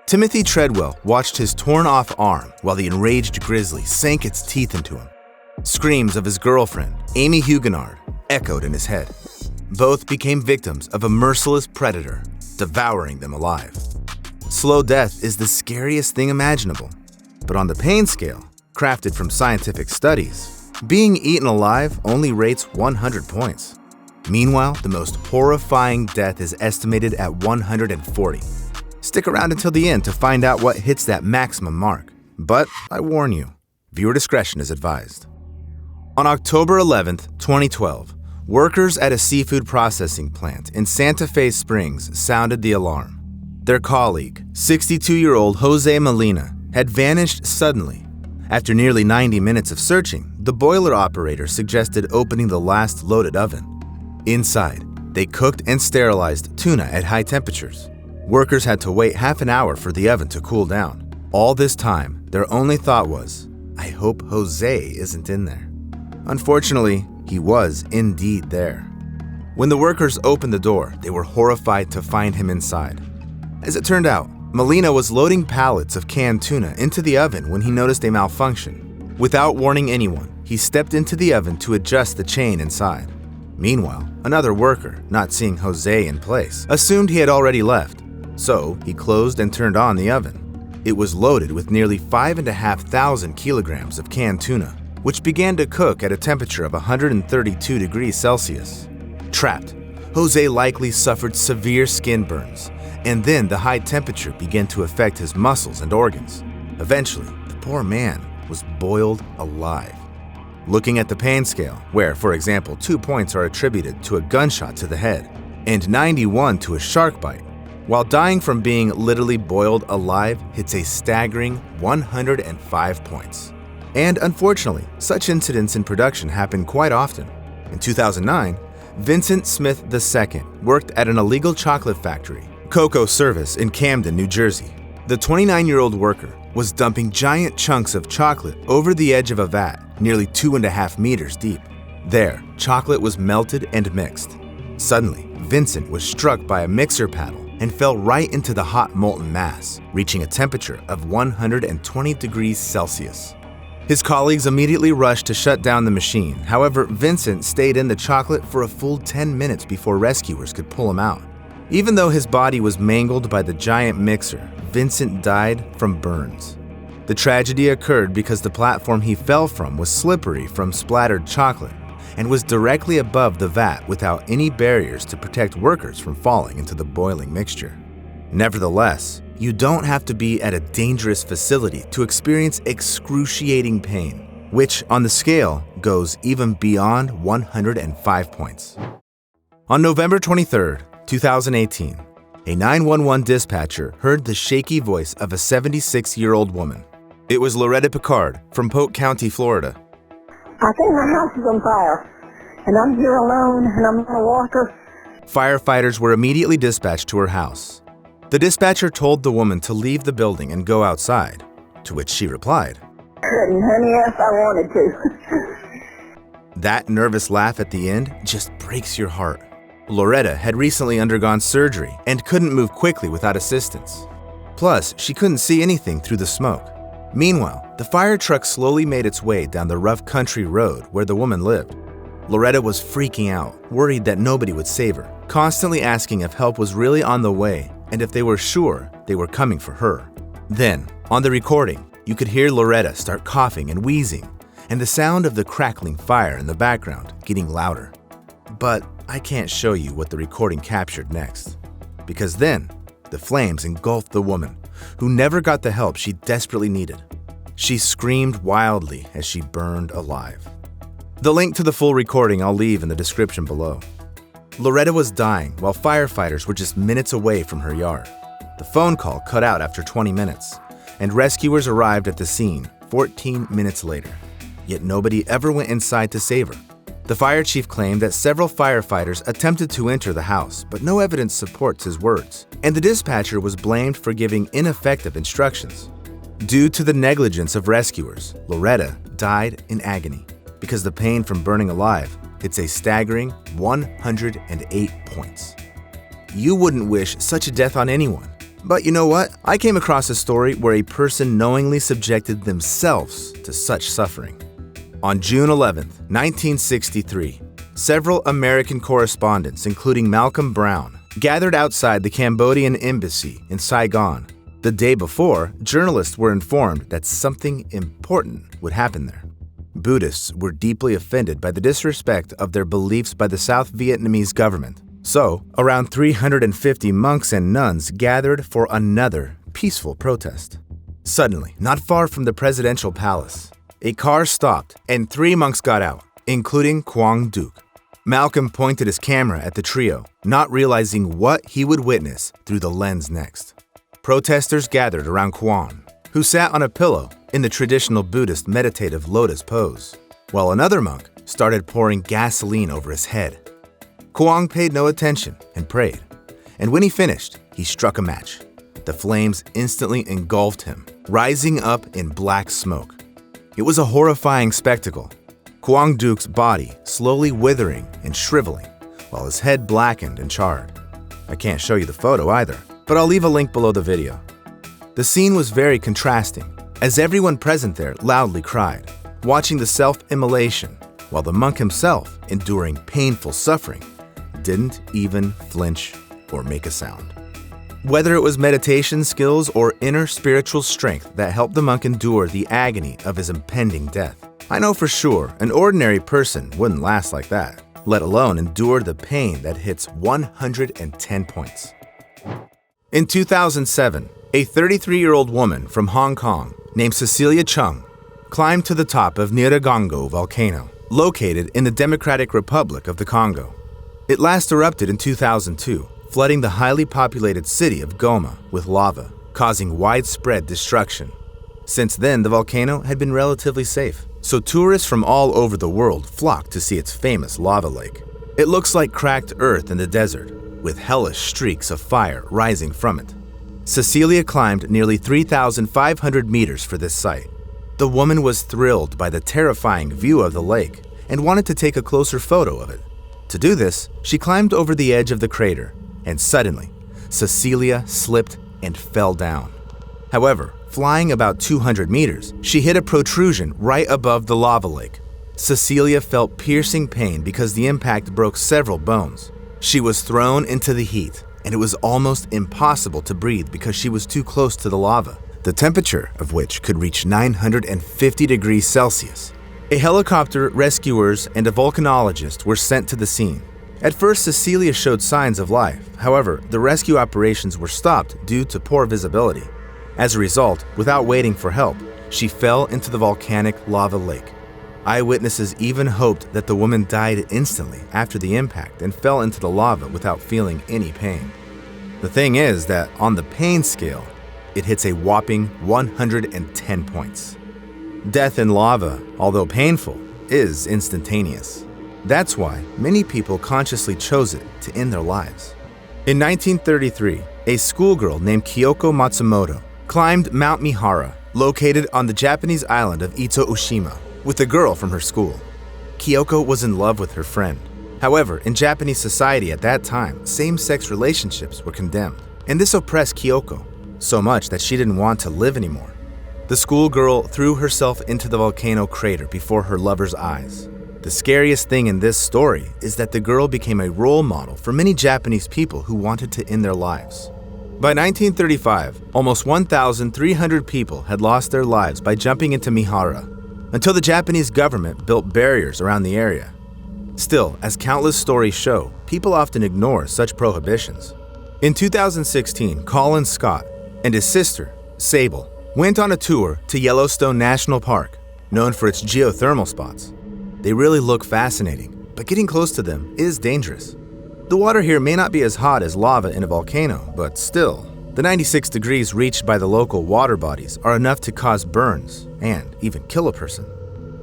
Timothy Treadwell watched his torn-off arm while the enraged grizzly sank its teeth into him. Screams of his girlfriend, Amie Huguenard, echoed in his head. Both became victims of a merciless predator, devouring them alive. Slow death is the scariest thing imaginable, but on the pain scale, crafted from scientific studies, being eaten alive only rates 100 points. Meanwhile, the most horrifying death is estimated at 140. Stick around until the end to find out what hits that maximum mark. But I warn you, viewer discretion is advised. On October 11th, 2012, workers at a seafood processing plant in Santa Fe Springs sounded the alarm. Their colleague, 62-year-old Jose Melena, had vanished suddenly. After nearly 90 minutes of searching, the boiler operator suggested opening the last loaded oven. Inside, they cooked and sterilized tuna at high temperatures. Workers had to wait half an hour for the oven to cool down. All this time, their only thought was, I hope Jose isn't in there. Unfortunately, he was indeed there. When the workers opened the door, they were horrified to find him inside. As it turned out, Melena was loading pallets of canned tuna into the oven when he noticed a malfunction. Without warning anyone, he stepped into the oven to adjust the chain inside. Meanwhile, another worker, not seeing Jose in place, assumed he had already left. So, he closed and turned on the oven. It was loaded with nearly 5,500 kilograms of canned tuna, which began to cook at a temperature of 132 degrees Celsius. Trapped, Jose likely suffered severe skin burns, and then the high temperature began to affect his muscles and organs. Eventually, the poor man was boiled alive. Looking at the pain scale, where, for example, 2 points are attributed to a gunshot to the head, and 91 to a shark bite, while dying from being literally boiled alive hits a staggering 105 points. And unfortunately, such incidents in production happen quite often. In 2009, Vincent Smith II worked at an illegal chocolate factory, Cocoa Service in Camden, New Jersey. The 29-year-old worker was dumping giant chunks of chocolate over the edge of a vat, nearly 2.5 meters deep. There, chocolate was melted and mixed. Suddenly, Vincent was struck by a mixer paddle and fell right into the hot molten mass, reaching a temperature of 120 degrees Celsius. His colleagues immediately rushed to shut down the machine. However, Vincent stayed in the chocolate for a full 10 minutes before rescuers could pull him out. Even though his body was mangled by the giant mixer, Vincent died from burns. The tragedy occurred because the platform he fell from was slippery from splattered chocolate and was directly above the vat without any barriers to protect workers from falling into the boiling mixture. Nevertheless, you don't have to be at a dangerous facility to experience excruciating pain, which on the scale goes even beyond 105 points. On November 23, 2018, a 911 dispatcher heard the shaky voice of a 76-year-old woman. It was Loretta Pickard from Polk County, Florida. I think my house is on fire, and I'm here alone, and I'm on a walker. Firefighters were immediately dispatched to her house. The dispatcher told the woman to leave the building and go outside, to which she replied, Couldn't, honey, yes, I wanted to. That nervous laugh at the end just breaks your heart. Loretta had recently undergone surgery and couldn't move quickly without assistance. Plus, she couldn't see anything through the smoke. Meanwhile, the fire truck slowly made its way down the rough country road where the woman lived. Loretta was freaking out, worried that nobody would save her, constantly asking if help was really on the way and if they were sure they were coming for her. Then, on the recording, you could hear Loretta start coughing and wheezing, and the sound of the crackling fire in the background getting louder. But I can't show you what the recording captured next, because then the flames engulfed the woman, who never got the help she desperately needed. She screamed wildly as she burned alive. The link to the full recording I'll leave in the description below. Loretta was dying while firefighters were just minutes away from her yard. The phone call cut out after 20 minutes, and rescuers arrived at the scene 14 minutes later. Yet nobody ever went inside to save her. The fire chief claimed that several firefighters attempted to enter the house, but no evidence supports his words, and the dispatcher was blamed for giving ineffective instructions. Due to the negligence of rescuers, Loretta died in agony because the pain from burning alive hits a staggering 108 points. You wouldn't wish such a death on anyone, But you know what? I came across a story where a person knowingly subjected themselves to such suffering. On June 11, 1963, several American correspondents, including Malcolm Brown, gathered outside the Cambodian embassy in Saigon. The day before, journalists were informed that something important would happen there. Buddhists were deeply offended by the disrespect of their beliefs by the South Vietnamese government. So, around 350 monks and nuns gathered for another peaceful protest. Suddenly, not far from the presidential palace, a car stopped and 3 monks got out, including Quảng Đức. Malcolm pointed his camera at the trio, not realizing what he would witness through the lens next. Protesters gathered around Quảng, who sat on a pillow in the traditional Buddhist meditative lotus pose, while another monk started pouring gasoline over his head. Quảng paid no attention and prayed, and when he finished, he struck a match. The flames instantly engulfed him, rising up in black smoke. It was a horrifying spectacle. Quảng Đức body slowly withering and shriveling, while his head blackened and charred. I can't show you the photo either, but I'll leave a link below the video. The scene was very contrasting, as everyone present there loudly cried, watching the self-immolation, while the monk himself, enduring painful suffering, didn't even flinch or make a sound. Whether it was meditation skills or inner spiritual strength that helped the monk endure the agony of his impending death, I know for sure an ordinary person wouldn't last like that, let alone endure the pain that hits 110 points. In 2007, a 33-year-old woman from Hong Kong named Cecilia Cheng climbed to the top of Nyiragongo volcano, located in the Democratic Republic of the Congo. It last erupted in 2002, flooding the highly populated city of Goma with lava, causing widespread destruction. Since then, the volcano had been relatively safe, so tourists from all over the world flocked to see its famous lava lake. It looks like cracked earth in the desert, with hellish streaks of fire rising from it. Cecilia climbed nearly 3,500 meters for this site. The woman was thrilled by the terrifying view of the lake and wanted to take a closer photo of it. To do this, she climbed over the edge of the crater, and suddenly, Cecilia slipped and fell down. However, flying about 200 meters, she hit a protrusion right above the lava lake. Cecilia felt piercing pain because the impact broke several bones. She was thrown into the heat, and it was almost impossible to breathe because she was too close to the lava, the temperature of which could reach 950 degrees Celsius. A helicopter, rescuers, and a volcanologist were sent to the scene. At first, Cecilia showed signs of life. However, the rescue operations were stopped due to poor visibility. As a result, without waiting for help, she fell into the volcanic lava lake. Eyewitnesses even hoped that the woman died instantly after the impact and fell into the lava without feeling any pain. The thing is that on the pain scale, it hits a whopping 110 points. Death in lava, although painful, is instantaneous. That's why many people consciously chose it to end their lives. In 1933, a schoolgirl named Kiyoko Matsumoto climbed Mount Mihara, located on the Japanese island of Ito-Ushima, with a girl from her school. Kiyoko was in love with her friend. However, in Japanese society at that time, same-sex relationships were condemned, and this oppressed Kiyoko so much that she didn't want to live anymore. The schoolgirl threw herself into the volcano crater before her lover's eyes. The scariest thing in this story is that the girl became a role model for many Japanese people who wanted to end their lives. By 1935, almost 1,300 people had lost their lives by jumping into Mihara, until the Japanese government built barriers around the area. Still, as countless stories show, people often ignore such prohibitions. In 2016, Colin Scott and his sister, Sable, went on a tour to Yellowstone National Park, known for its geothermal spots. They really look fascinating, but getting close to them is dangerous. The water here may not be as hot as lava in a volcano, but still, the 96 degrees reached by the local water bodies are enough to cause burns and even kill a person.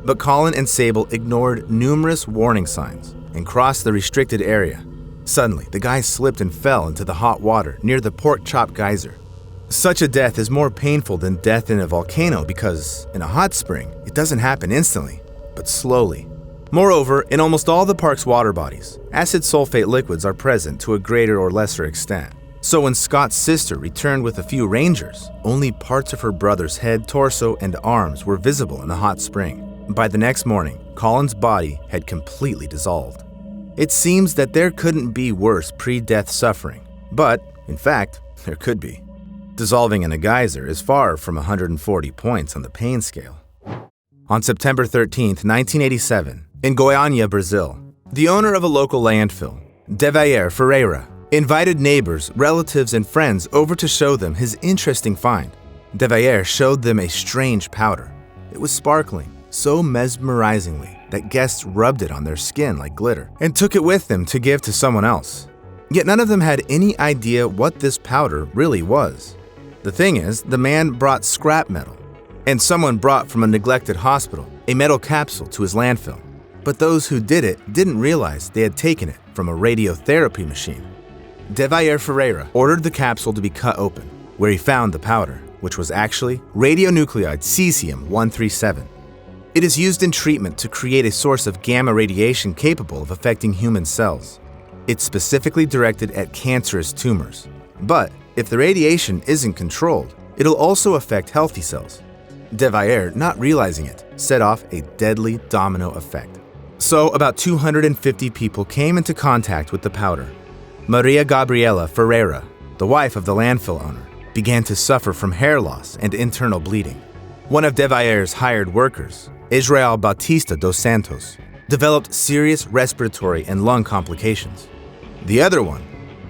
But Colin and Sable ignored numerous warning signs and crossed the restricted area. Suddenly, the guy slipped and fell into the hot water near the Pork Chop Geyser. Such a death is more painful than death in a volcano because, in a hot spring, it doesn't happen instantly, but slowly. Moreover, in almost all the park's water bodies, acid sulfate liquids are present to a greater or lesser extent. So when Scott's sister returned with a few rangers, only parts of her brother's head, torso, and arms were visible in the hot spring. By the next morning, Colin's body had completely dissolved. It seems that there couldn't be worse pre-death suffering, but, in fact, there could be. Dissolving in a geyser is far from 140 points on the pain scale. On September 13, 1987, in Goiânia, Brazil, the owner of a local landfill, Devair Ferreira, invited neighbors, relatives, and friends over to show them his interesting find. Devair showed them a strange powder. It was sparkling so mesmerizingly that guests rubbed it on their skin like glitter and took it with them to give to someone else. Yet none of them had any idea what this powder really was. The thing is, the man brought scrap metal, and someone brought from a neglected hospital a metal capsule to his landfill. But those who did it didn't realize they had taken it from a radiotherapy machine. Devair Ferreira ordered the capsule to be cut open, where he found the powder, which was actually radionuclide cesium-137. It is used in treatment to create a source of gamma radiation capable of affecting human cells. It's specifically directed at cancerous tumors. But if the radiation isn't controlled, it'll also affect healthy cells. Devair, not realizing it, set off a deadly domino effect. So about 250 people came into contact with the powder. Maria Gabriela Ferreira, the wife of the landfill owner, began to suffer from hair loss and internal bleeding. One of Devair's hired workers, Israel Bautista dos Santos, developed serious respiratory and lung complications. The other one,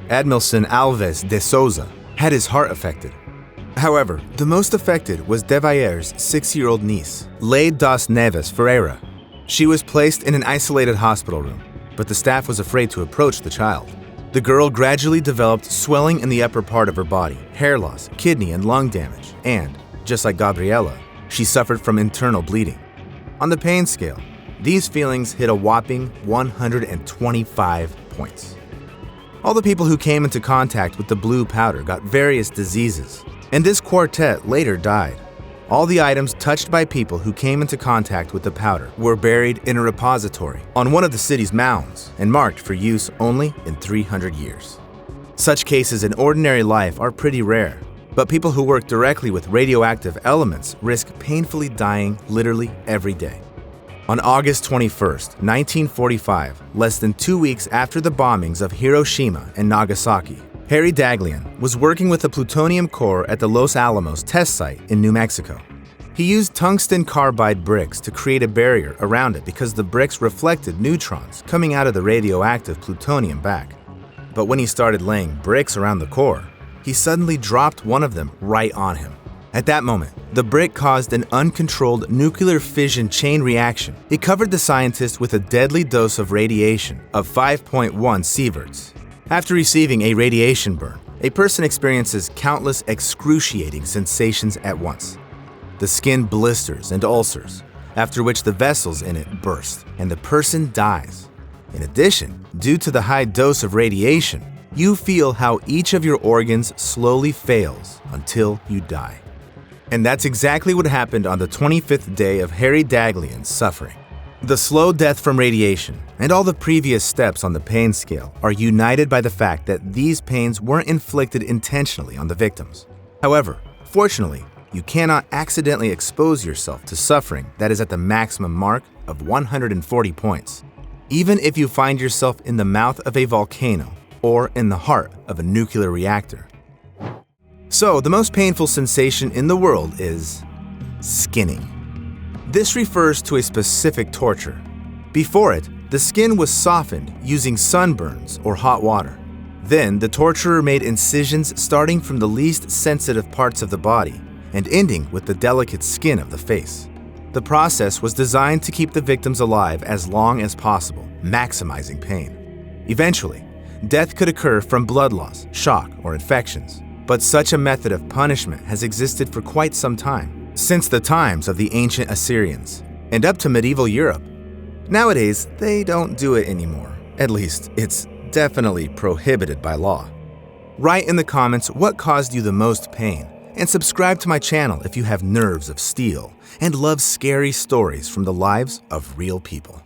Admilson Alves de Souza, had his heart affected. However, the most affected was Devair's 6-year-old niece, Lei das Neves Ferreira. She was placed in an isolated hospital room, but the staff was afraid to approach the child. The girl gradually developed swelling in the upper part of her body, hair loss, kidney and lung damage, and, just like Gabriela, she suffered from internal bleeding. On the pain scale, these feelings hit a whopping 125 points. All the people who came into contact with the blue powder got various diseases, and this quartet later died. All the items touched by people who came into contact with the powder were buried in a repository on one of the city's mounds and marked for use only in 300 years. Such cases in ordinary life are pretty rare, but people who work directly with radioactive elements risk painfully dying literally every day. On August 21, 1945, less than 2 weeks after the bombings of Hiroshima and Nagasaki, Harry Daghlian was working with a plutonium core at the Los Alamos test site in New Mexico. He used tungsten carbide bricks to create a barrier around it because the bricks reflected neutrons coming out of the radioactive plutonium back. But when he started laying bricks around the core, he suddenly dropped one of them right on him. At that moment, the brick caused an uncontrolled nuclear fission chain reaction. It covered the scientist with a deadly dose of radiation of 5.1 sieverts. After receiving a radiation burn, a person experiences countless excruciating sensations at once. The skin blisters and ulcers, after which the vessels in it burst, and the person dies. In addition, due to the high dose of radiation, you feel how each of your organs slowly fails until you die. And that's exactly what happened on the 25th day of Harry Daghlian's suffering. The slow death from radiation and all the previous steps on the pain scale are united by the fact that these pains weren't inflicted intentionally on the victims. However, fortunately, you cannot accidentally expose yourself to suffering that is at the maximum mark of 140 points, even if you find yourself in the mouth of a volcano or in the heart of a nuclear reactor. So, the most painful sensation in the world is skinning. This refers to a specific torture. Before it, the skin was softened using sunburns or hot water. Then, the torturer made incisions starting from the least sensitive parts of the body and ending with the delicate skin of the face. The process was designed to keep the victims alive as long as possible, maximizing pain. Eventually, death could occur from blood loss, shock, or infections. But such a method of punishment has existed for quite some time, since the times of the ancient Assyrians, and up to medieval Europe. Nowadays, they don't do it anymore. At least, it's definitely prohibited by law. Write in the comments what caused you the most pain, and subscribe to my channel if you have nerves of steel and love scary stories from the lives of real people.